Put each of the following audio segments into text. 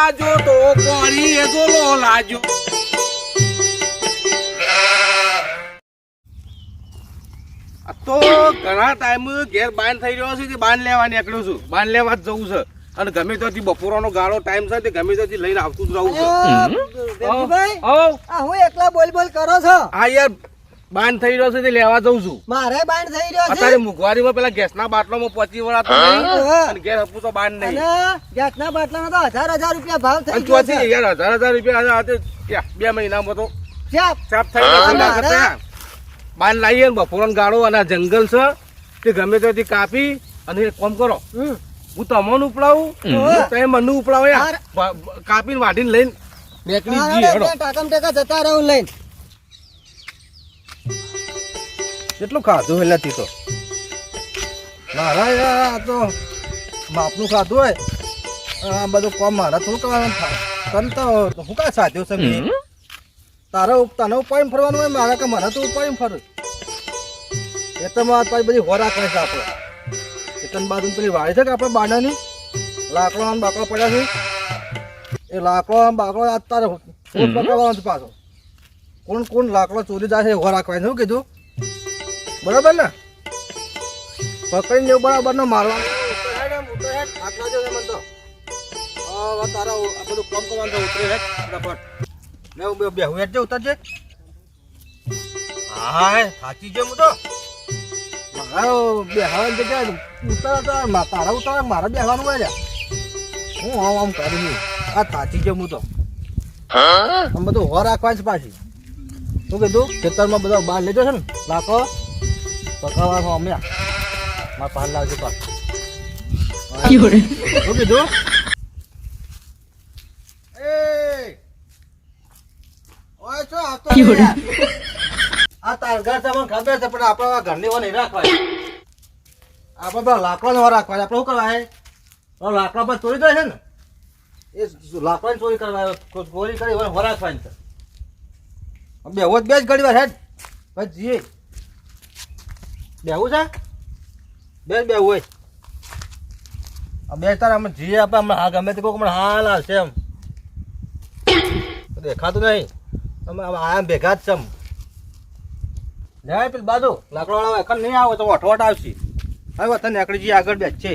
લાજો તો કોરી એ જોલો લાજો. આ તો ઘણા ટાઈમ ઘેર બાન થઈ રહ્યો છે, બાન લેવા નીકળ્યો છું. બાન લેવા જ જવું છે અને ગમે ત્યાંથી બપોરનો ગાળો ટાઈમ છે તે ગમે ત્યાંથી લઈને આવતું જ રહું છું. વેલજીભાઈ, આ હું એકલા બોલ બોલ કરો છો? હા યાર, બાન થઈ રહ્યો છે તે લેવા જઉં છું. મારે બાણ થઈ રહ્યો છે. અત્યારે મોંઘવારીમાં પેલા ગેસના બાટલામાં પહોંચી વળાતો નહીં અને ઘેર હપું તો બાન નહીં. અને ગેસના બાટલાનો તો 1000 રૂપિયા ભાવ થઈ અને ગયો ચોથી છે. યાર 1000 રૂપિયા આજે 2 મહિનામાં તો સાહેબ, સાફ થઈ ગયો. બાન લાવીએ ને બપોરનો ગાળો અને આ જંગલ છે તે ગમે ત્યાંથી કાપી અને એક કામ કરો, હું તમને ઉપડાવું તમે મને ઉપડાવો યાર. કાપીને વાઢીને લઈને નીકળી જઈએ. હેડો. ટાકમ ટેકા જતા રહું લઈને. કેટલું ખાધું એટલે તો મારા યાર આ તો માપનું ખાધું હોય. આ બધું કોમ મારા થોડું કરવાનું તને તો હું કા સાધ્યો છે મેં? તને ઉપાડીને ફરવાનું હોય મારા કે મને તો ઉપાડીને ફરું એ તો પાછી બધી હોરા કરે છે આપણે. ચેતન બાજુ પેલી વાળી છે કે આપણે બાડાની લાકડો આમ બાકડો પડ્યા છે એ લાકડો આમ બાકડો અત્યારે પકડવાનો છે પાછો. કોણ લાકડો ચોરી જાય છે એ હોરા રાખવાની. શું કીધું? બરાબર ને? પકડીને એવું બરાબર ને મારવાનું. આટલા જો મને તો તારા આ બધું કામ કરવાનું તો ઉતરી હેઠ ફટાફટ. બેહું હેઠ ઉતરજે. હા સાચી છે હું તો મારા બેહવાની જગ્યાએ ઉતરતા તારા ઉતર મારે બેહવાનું હોય. હું આમ કરી આ સાચી છે હું તો આમ બધું હો રાખવાની છે પાછી. શું કીધું? ખેતરમાં બધા બહાર લેજો છે ને લાખો પકડવાનું અમે મારા પાર લાવજો પાક. શું કીધું? આ તાર ઘર તમને ખબર છે પણ આપડે ઘરની વો નહીં રાખવાની. આપડે પેલા લાકડા નો રાખવાની. આપડે શું કરવા લાકડા પર ચોરી થાય છે ને એ લાકડા ચોરી કરવા ચોરી કરી હો રાખવાની છે. બેહો બે જ ઘડી વાર હેડ બસ જીએ બેહવું છે બેહવું હોય બે તાર અમે જીએ આપે હમણાં હા ગમે તે કોઈક હમણાં હાલ હાલ છે એમ દેખાતું નહીં. તમે આમ ભેગા જ છે જાય પેલી બાજુ લાકડા વાળા એકલ નહીં આવે તો અઠવાટ આવશે. હવે તને એકડી જઈએ આગળ બેસ છે.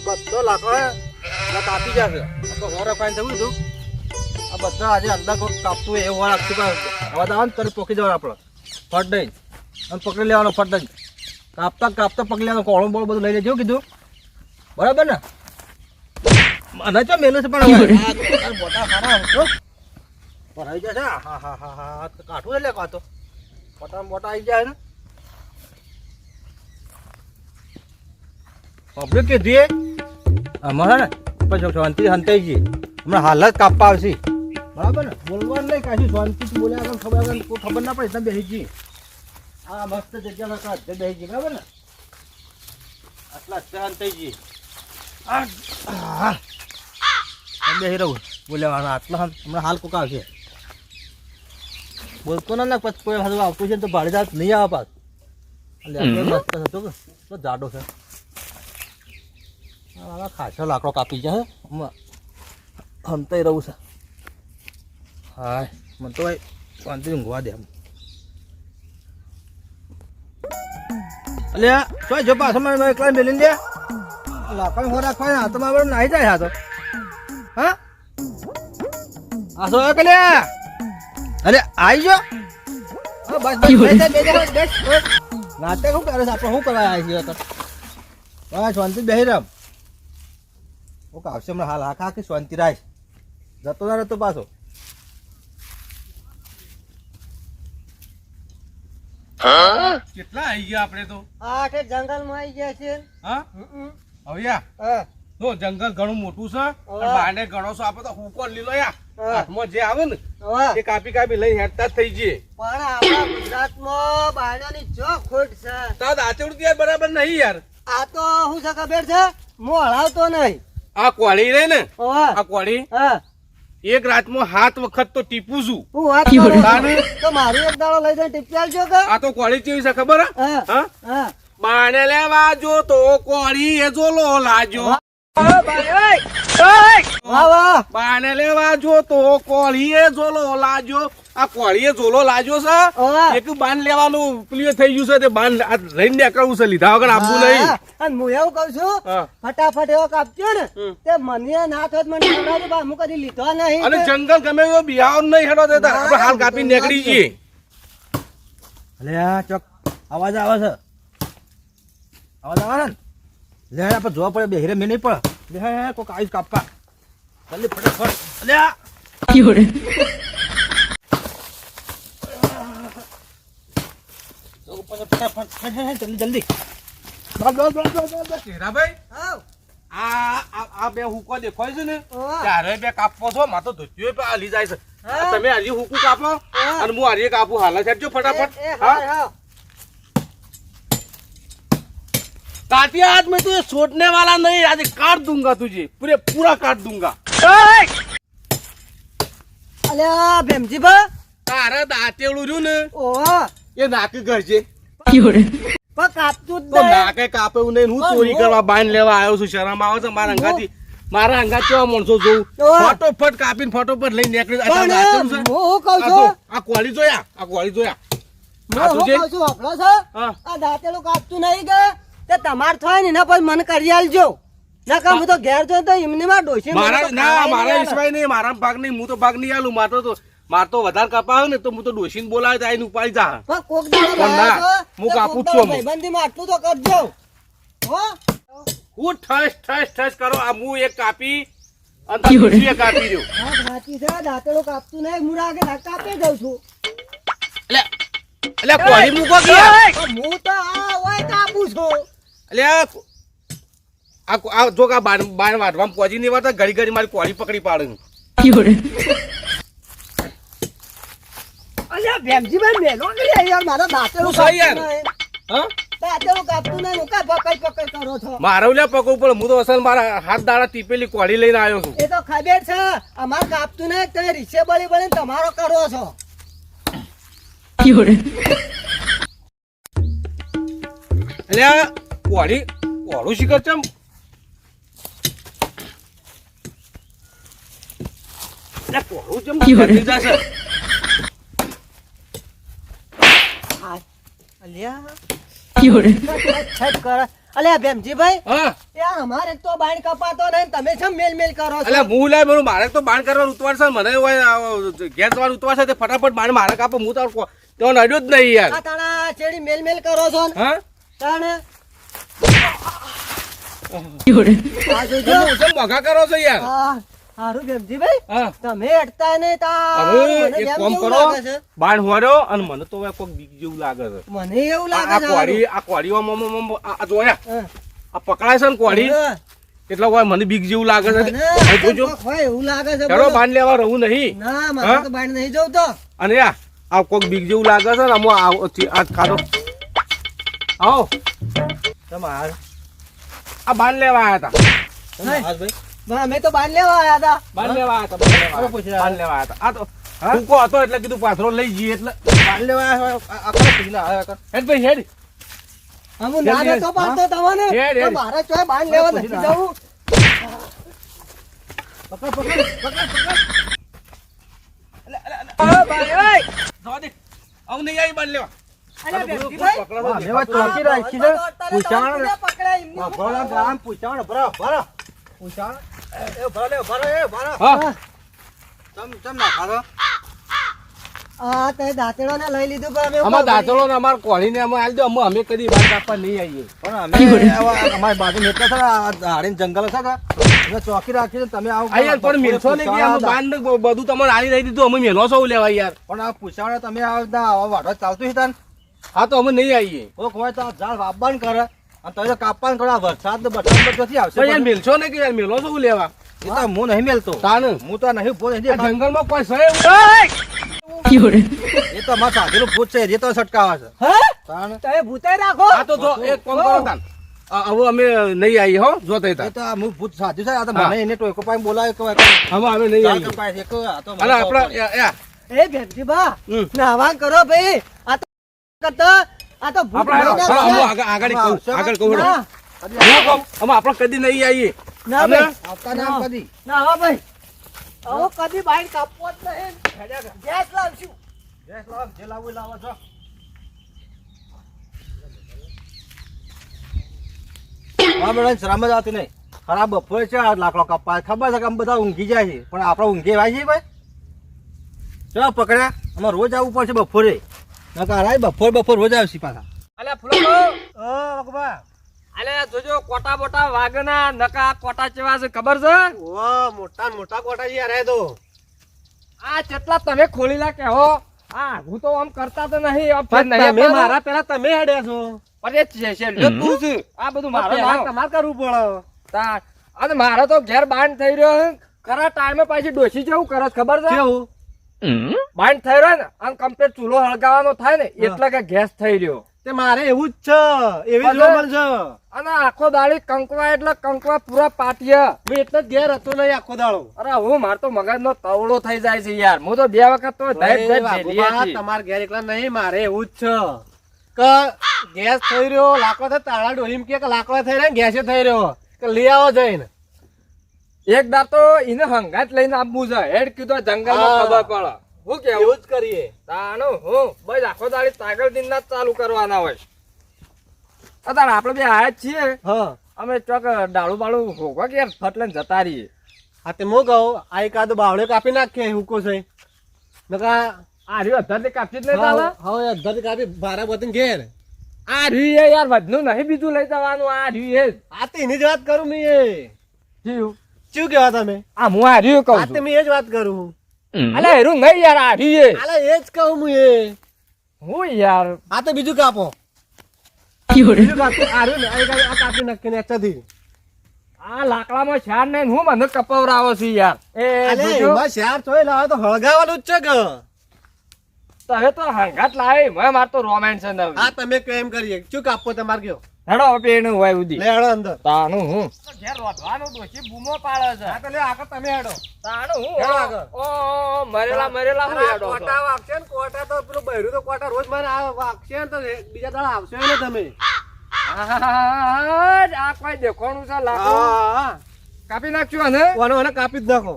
બધો લાકડા કાપી જશે. હોરા ફાઈન થયું હતું આ બધા આજે અંદર કાપતું એવું વાર આપતું હવે તો તને પોકી જવાનું આપણે ફટ દઈ અને પકડી લેવાનો ફટ દઈ કાપતા કાપતા પકડી લેવાનું. કોળું બોળ બધું લઈ લેજો કીધું બરાબર ને? મને ચો મેલું છે પણ મોટા સારા ભરાઈ જશે. હા હા હા હા કાઠું એટલે કાતો મોટા મોટા આવી જાય ને પબ્લિક કીધી અમારે ને પછી શાંતિ હંતાઈ જઈએ. હમણાં હાલ જ કાપવા આવશે બરાબર ને? બોલવાનું નહીં કાશી શાંતિથી બોલ્યા આગળ ખબર આગળ કોઈ ખબર ના પડે તમે બેસી જઈએ. હા મસ્ત જગ્યા બેસી જઈએ બરાબર ને? આટલા હંતાઈ જઈએ. બેસી રહું બોલ્યા આટલા હમણાં હાલ કોક આવશે. બોલતો ના પછી કોઈ આવતું છે તો ભાડે જાત નહીં આવે પાસ. મસ્ત હતો કે જાડો છે ખાસો લાકડો કાપી જાય હમતાઈ રહું છે. હા મને તો શાંતિ ઊંઘવા દે એમ. અલ્યા શું જો પાછો મને એકલા મેલીને દે લાકડ હો રાખવા તો મારે નાહી જાય. હા તો હા આ શું કલ્યા અરે આવી જો બસ નાટક શું કરે છે આપણે શું કરવા આવી છીએ તો બસ શાંતિ બેસી રમ. ઓકે આવશે હમણાં હાલ આખા આખી શાંતિ રાખ જતો ના રહેતો પાછો. કેટલા આવી ગયા આપણે તો? આઠ જંગલમાં આવી ગયા છે. હા હવે તો જંગલ ઘણું મોટું છે બાને ઘણો છે. આપણે તો હુકો લીલો યા હાથમાં જે આવે ને એ કાપી કાપી લઈ હેડતા જ થઈ જઈએ. પણ આપણા ગુજરાતમાં બાયણાની જો ખોટ છે. તાર આચવડ ત્યાં બરાબર નહીં યાર. આ તો શું છે ખબર છે? હું હળાવતો નહીં. આ કોળી રે ને ઓવા આ કોળી હા એક રાતમાં 7 વખત તો ટીપું છું. હું વાત કરું તાને? તો મારું એક દાડો લઈ જાય ટીપી આલજો કે આ તો કોળી કેવી છે ખબર હે? હા હા? હા બાણે લેવા જો તો કોળી એ જોલો લાજો. વાહ વાહ બાણે લેવા જો તો કોળી એ જોલો લાજો. આ કોળી એ જોલો લાજો છે. ઓવા. એક બાન લેવાનું પેલું થઈ ગયું છે તે બાન આ લઈને નીકળવું છે, લીધા વગર આપવું નહીં. હા, અને હું એવું કઉ છું હા. ફટાફટ એવો કાપજો ને તે મને ના થોત મને ખવડાવજો, પણ હું કદી લીધો નહીં અને જંગલ ગમે એવો બિહાવ નહીં હેડો દેતા. આપણે હાલ કાપી નીકળી જઈએ. અલે આ ચોક અવાજ આવે છે. અવાજ આવે ને લે આપણે જોવા પડે બે હેરે મેં નહીં પડે લે કોક આવીશ કાપવા જલ્દી ફટાફટ અલે આ ફટાફટ જલ્દી જલ્દી ચેરાભાઈ, આવ. આ બે હુકો દેખાય છે ને ઓવા. ત્યારે બે કાપવો છો માતો ધોત્યો પે હાલી જાય છે. હા. તમે હજી હુકુ કાપો અને હું હજી કાપું હાલ છેડજો ફટાફટ. એ, હા? હા. काटिया आज मैं तुझे छोड़ने वाला नहीं, आज काट दूंगा तुझे, पूरा काट दूंगा. અલ્યા ભેમજીભા તારા દાંતેડું રહ્યું ને ઓવા એ નાકે ગરજે પણ કાપતું જ તો નહીં. નાકે કાપે એવું નહીં. હું ચોરી કરવા બાંધ લેવા આવ્યો છું. શરમ આવે છે મારા અંગાથી. મારા અંગા કેવા માણસો જોઉં ફટોફટ કાપીને ફટોફટ લઈને નીકળી જાય. આ દાંતેડું છે. હું કહું આ છું જો, આ કોળી જોયા, આ કોળી જોયા. આ હું તુજે? કહું છું વાપરો છો હા. આ દાંતેલું કાપતું નહીં કે તે તમાર થાય ને એના પછી મને કરી આલજો ના કામ હું તો ઘેર જો તો એમની માં ડોશી મારા ના મારા ઈશ્વાય નહીં, મારા ભાગ નહીં. હું તો ભાગ નહીં આલું. માર તો વધારે કપાવે ને તો હું તો ડોશીને બોલાવે તો આઈને ઉપાડી જા. પણ કોક દાડો પણ ના, લાયા છો, હું તો કાપું કોક જ છું દાડો ભાઈબંધીમાં આટલું તો કરજો હો હું ઠસ કરો. આ હું એક કાપી અને બીજું એક કાપી દઉં. વાત સાચી છે દાંતેલું કાપતું નહીં હું રાગે કાપી દઉં છું એટલે કોળી મૂકો ગયા. પણ હું તો આ હોય કાપું છું એટલે આ જો આ બાણ વાટવામાં પહોંચી નહીં વાળતા ઘડી ઘડી મારી કોળી પકડી પાડે. અલ્યા ભેમજીભાઈ મેલો નહીં યાર મારા દાંતેલું શું છે યાર? કાપતું નહીં. હા? દાંતેલું કાપતું નહીં હું કાં પકડ કરો છો મારે ઓલા પકવું પડે. હું તો અસલ મારા હાથ દાડા ટીપેલી કોળી લઈને આવ્યો છું. એ તો ખબર છે અમાર કાપતું નહીં તમે રીસે બળી બળી તમારો કરો છો એટલે કોળું શીખર ચમ કોળું ચમ ફરી જશે. અલ્યા ભેમજીભાઈ હા યાર અમારે એક તો બાણ કપાતો નહીં તમે કેમ મેલ મેલ કરો એટલે છો હું લાય મારું મારે તો બાણ કરવાનું ઉતવાર છે. મને ઘેર જવાનું ઉતવાર છે તે ફટાફટ બાણ મારે કાપો. હું તો નડ્યો જ નહીં યાર. આ તાણા ચેડી મેલ મેલ કરો છો ને હા તાણે આ તમે જોજો કેમ મોઘા કરો છો યાર? હા હારું ભેમજીભાઈ હા તમે અટતા નહીં તા હવે મને એક જેમ કામ જેવું કરો, લાગે છે. બાણ હોર્યો અને મને તો હવે કોક બીક જેવું લાગે છે. મને એવું આ લાગે છે કોળી આ જોયા હા. આ પકડાય છે ને કોળી હા. એટલે હોય મને બીક જેવું લાગે છે. મને હવે જોજો કોક હોય એવું લાગે છે ચાલો બોલો. બાણ લેવા રહું નહીં. ના મારે હા? તો બાણ નહીં જવું તો અને આ કોક બીક જેવું લાગે છે ને આ ખાધો આવો તમાર આ બાણ લેવા આવ્યા હતા. ભાઈ અમે તો બાણ લેવા આવ્યા હતા બાણ લેવા આવ્યા હતા. હવે પૂછી બાણ લેવા આવ્યા હતા. આ તો હા? ભૂકો હતો એટલે કીધું પાથરો લઈ જઈએ એટલે બાર લેવા આ કરો પીના આવે કર હેડ ભાઈ હેડ. હું ના હેડ, દેતો પાડતો તમને હેડ, તો હેડ. મારે ચોય બાણ લેવા નથી જવું પકડ પકડ જવા દે. આવું નહીં આવી બાણ લેવા. અલ્યા ભેમજીભાઈ, હા, લેવા ચોકી રાખી છે પૂછાણ પકડાય એમની ભરા ગામ પૂછાણ ભરા ભરા પૂછાણ એ ભરા લે ભરા એ ભરા હા ચમ ના ખાધો હા તે દાંતેડો ને લઈ લીધું પણ અમે અમાર દાંતળો ને અમાર કોળીને અમે આલી દો. અમે કદી બાર કાપવા નહીં આવીએ. પણ અમે અમારી બાજુ નેતા છે ને આ હાડીને જંગલ છે કે અમે ચોકી રાખી છે તમે આવો આ યાર પણ મેલશો ને કે અમે બાર ને બધું તમારે આલી દઈ દીધું. અમે મેલો છો લેવા યાર. પણ આ પૂછાણ તમે આવા વાટો ચાલતું છે તાન હા તો અમે નહીં આવીએ. કોક હોય તો આ ઝાડ વાવવાનું કરે અને તમે તો કાપવાનું કરો આ વરસાદ ને બરસાદ ક્યાંથી આવશે પણ યાર મેલશો ને કે યાર મેલો છો લેવા. એ તો હું નહીં મેલતો તાન હું તો નહીં ભૂત આ નથી જંગલમાં કોઈ છે એ તો અમારા સાધુનું ભૂત છે એ તો સટકાવે છે હા તાન તમે ભૂતાઈ રાખો આ તો જો એક કામ કરો તાન. હવે અમે નહીં આવીએ હો જો તઈ એ તાર. તો આ હું ભૂત સાચું છે આ તો હા. મને એને ટોયકો પાઈને બોલાવે કે હવે અમે નહીં આવીએ. અલા આપણે એ ભેમજી બા હમ. નાવા કરો ભાઈ આ તો કરતા આ તો ભૂત આપણે ભરેલા હા, હું છે. આગળ કહું આગળ કહું હેડો. ના, હું કહું, અમે આપણે કદી નહીં આવીએ. ના અમે ભાઈ આવતા ના કદી ના હા ભાઈ હવે કદી બાઈક કાપવો જ નહીં ગેસ લાવશું ગેસ લાવ જે લાવું એ લાવો છો હા મેડમ શરમ જ આવતી નહીં ખરાબ બપોરે છે આ લાકડો કપા ખબર છે કે અમે બધા ઊંઘી જાય છે પણ આપણે ઊંઘી આવી છીએ ભાઈ ચલો પકડ્યા અમારે રોજ આવવું પડશે બપોરે નકા રાય બપોર રોજ આવશે પાછા અલ્યા ફૂલો અલ્યા જોજો કોટા બોટા વાગના નકા કોટા ચેવા છે ખબર છે મોટા મોટા કોટા યાર હે તો આ કેટલા તમે ખોલીલા કે હો આ હું તો આમ કરતા તો નહીં આમ ફેર નહીં તમે આપતા. મારા પેલા તમે હેડ્યા છો અરે છે લ્યો તું છે આ બધું મારો નામ. તમારે કરવું પડે તાર. અને મારો તો ઘેર બાંધ થઈ રહ્યો છે. ખરા ટાઈમે પાછી ડોસી જેવું કરે છે ખબર છે કેવું બાંધ થઈ રહ્યો ને આમ કમ્પ્લીટ ચૂલો હળગાવાનો થાય ને એટલે કે ગેસ થઈ રહ્યો તે મારે એવું જ છે એવી જ પછી? રોમલ છે અને આખો દાડી કંકવા એટલે કંકવા પૂરા પાટિયા. હું એટલે જ ઘેર હતો નહીં આખો દાડો અરે હું માર તો મગજનો તવડો થઈ જાય છે યાર હું તો 2 વખત તો ધૈપ ધૈપ ઝેલી હતી. તમારે ઘેર એકલા નહીં મારે એવું જ છે કે ગેસ થઈ રહ્યો લાકડો થઈ તાળા ડોહીમ કે લાકડો થઈ રહ્યો ગેસે થઈ રહ્યો કે લઈ આવો જઈને એક દાર તો એને હંગાત લઈને આપવું છે હેડ કીધું જંગલમાં હા. ખબર પડે હું કેવું એવું જ કરીએ તાનું હું બસ આખો દાડી તાગળ દિનના જ ચાલુ કરવાના હોય અત્યારે આપણે બે આયા જ છીએ હા અમે ચોક ડાળું બાળું હોગવા કે યાર ફટ લઈને જતા રહીએ હા તે હું કહું આ એકાદો બાવળે કાપી નાખીએ હુકો છે નકા આ રહ્યું અધરથી કાપી જ નહીં ચાલે હવે અડધાથી કાપી ભારા બધી ઘેર આ રહ્યું એ યાર વધનું નહીં બીજું લઈ જવાનું આ રહ્યું એ જ. આ તો એની જ વાત કરું મેં એ થયું. શું કેવા તમે આ હું આ રહ્યું કહું આ તો છું મેં એ જ વાત કરું અલે હેરું નહીં યાર આ રહ્યું એ. આલે એ જ કહું હું એ હું યાર આ તો બીજું કાપો બીજું કાપો આ રહ્યું ને આ કાપી નાખીને એચાથી આ લાકડામાં શાર નહીં હું મને કપાવરાવો છે યાર એ અલે જોજો. એમાં શાર થોય લાવે તો હળગાવાનું જ છે કે તમે તો હંગાત લાવે મેં માર તો રોમેન્સ છે નવી. આ તમે કેમ કરીએ શું કાપો તમારે કયો હેડો હવે પેનું હોય ઉધી લે હેડો અંદર તાનું હું ઘેર રોધવાનું ડોશી બૂમો પાડે છે આ તો લે આગળ તમે હેડો તાનું હું હેડો આગળ. ઓ મરેલા મરેલા હું હેડો છો. કોટા વાગશે ને કોટા તો પેલું બૈરું તો કોટા રોજ મને આ વાગશે ને તો બીજા દાડા આવશે ને તમે આ કોઈ દેખોણું છે લાકડું હા કાપી નાખ્યું અને ઓને કાપી જ નાખો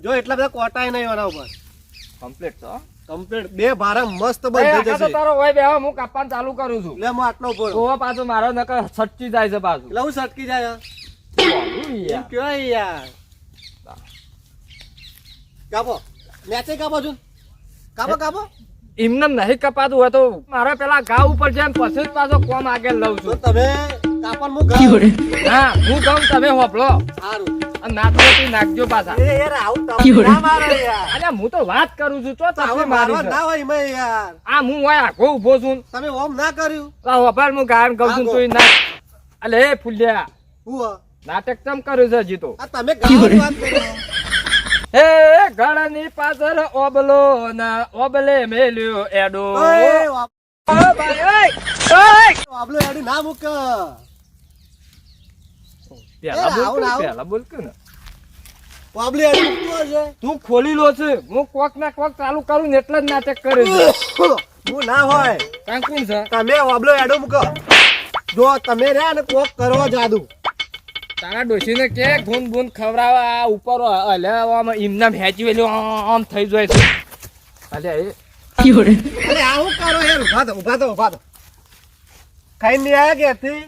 જો એટલા બધા કોટાય નહીં ઓના ઉપર કમ્પ્લીટ છો કમ્પ્લીટ બે ભારા મસ્ત એ બંધ આખા થઈ તો જશે તારો હોય બેહો હું કાપવાનું ચાલુ કરું છું લે હું આટલો ઉપર તો પાછો મારો નકર સચ્ચી જાય છે પાછું એટલે હું સટકી જાય બોલું એમ યાર. કહેવાય યાર કાપો મેચે કાપો છું કાપો કાપો એમને નહીં કપાતું હોય તો મારે પેલા ઘા ઉપર જેમ પછી જ પાછો કોમ આગળ લઉં તો છું તમે કાપણ હું ગાઉં. હા હું કહું તમે હોપલો સારું અને નાચવાથી નાખજો પાછા એ યાર આવું તમે ના મારો યાર અલ્યા હું તો વાત કરું છું ચો આવું તમે મારવા મારી ના હોય એમાં યાર આ હું હોય આખો ઉભો છું તમે ઓમ ના કર્યું હોપાર હું ગાયન કહું છું આગો. તું નાચ અલે એ ફૂલ્યા હું હો? નાટક ચમ કર્યું છે હજી તો આ તમે ગાવાની વાત કરો હે ગળની પાછળ ઓબલો ના ઓબલે મેલ્યો એડો ઓય, વાપ- ઓ ભાઈ ઓય વાપલો એડી ના મૂક પેલા એ બોલ આવું, કે આવું. પેલા બોલ કે ને વાપલો એડી મૂકતો હશે તું ખોલી લો છે હું કોક ના કોક ચાલુ કરું ને એટલે જ નાટક કરે છે હું ના હોય કાં કોણ છે તમે વાબલો એડો મૂકો જો તમે રહ્યા ને કોક કરો જાદુ તારા ડોશીને કે ગુન ગુન ખવડાવવા આ ઉપર હલાવવામાં એમનામ હેચી વેલ્યું આમ થઈ જાય છે અલ્યા એ અરે આવું કરો યાર ઉભા તો ખાઈ નહીં આયા ક્યાંથી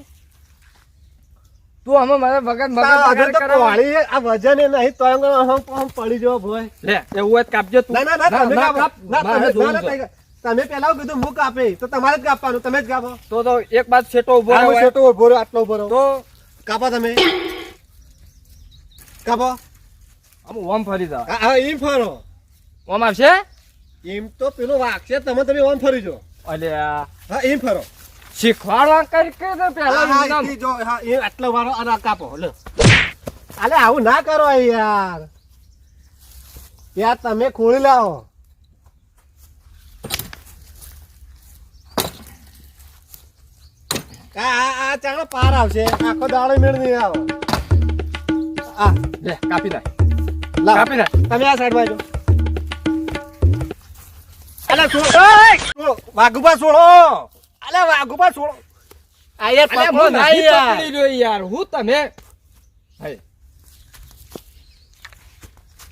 તું અમે મારા વગર મગજ આ બગાડ તો કરાવે. પોળી છે, આ વજન એ નહીં તો આમ પડી જવો ભોય લે એવું હોય તો કાપજો તું ના ના ના તમે કાપો. કાપ. ના, મારે તમે- જોવું ના, છે. ના, તમે પેલા કીધું હું કાપે તો તમારે જ કાપવાનું તમે જ કાપો તો એક બાદ છેટો ઉભો આ હું રહે. છેટો ઉભો રહ્યો, આટલો ઉભો રહ્યો. તો કાપો તમે કાપો આમ ઓમ ફરી જાવ હા એમ ફરો ઓમ આવશે એમ તો પેલો વાગશે તમે ઓન ફરી જો અલ્યા હા એમ ફરો શીખવાડવા કરી કે તો પેલા હા, એમનામ. એથી જો હા એ આટલો વાળો અને આ કાપો લો અલે આવું ના કરો યાર યાર તમે ખોલી લાવો આ ચાંગા પાર આવશે આખો દાડો મેળ નહીં આવે આ લે કાપી નાખ લાવ. કાપી નાખ તમે આ સાઈડ બાજુ અલા છોડ વાઘુબા છોડો અલે વાઘુબા છોડો આ યાર અલ્યા, પકડો હું ના નહીં યાર પકડી રહ્યો યાર હું તમે હે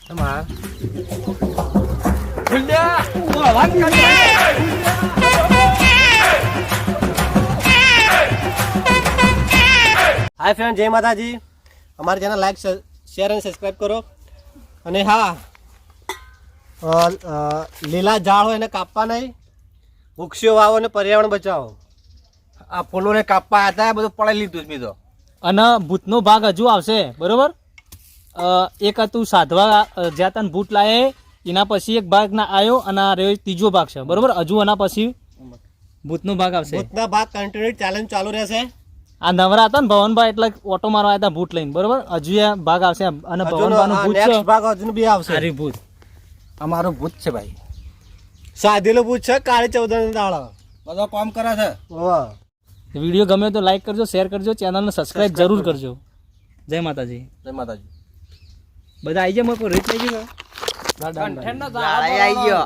તમાર ભૂલ્યા તું અવાજ કરી હાય ફ્રેન્ડ જય માતાજી અમારી ચેનલ લાઈક શેર અને સબસ્ક્રાઈબ કરો અને હા લીલા ઝાડ હોય એને કાપવા નહીં વૃક્ષો વાવો અને પર્યાવરણ બચાવો આ ફૂલોને કાપવા હતા બધું પડાઈ લીધું છે મેં તો અને ભૂતનો ભાગ હજુ આવશે બરોબર એક હતું સાધવા જ્યાં તને ભૂત લાયે એના પછી એક ભાગ ના આવ્યો અને આ રહ્યો ત્રીજો ભાગ છે બરોબર હજુ એના પછી ભૂતનો ભાગ આવશે ભૂતના ભાગ કન્ટિન્યુ ચેલેન્જ ચાલુ રહેશે આ નવરા હતા ને ભવનભાઈ એટલે ઓટો મારવા આવ્યા હતા ભૂત લઈને બરોબર હજુ એ ભાગ આવશે અને ભવનભાઈનું ભૂત છે નેક્સ્ટ ભાગ હજુ બી આવશે સારી ભૂત અમારું ભૂત છે ભાઈ સાધેલો ભૂત છે કાળી ચૌદશ દાડો બધો કામ કરે છે વિડીયો ગમે તો લાઈક કરજો શેર કરજો ચેનલને સબસ્ક્રાઇબ જરૂર કરજો જય માતાજી જય માતાજી બધા આવી જાય કોઈ રીત લઈ ગયો કંઠેરનો તો આવી ગયો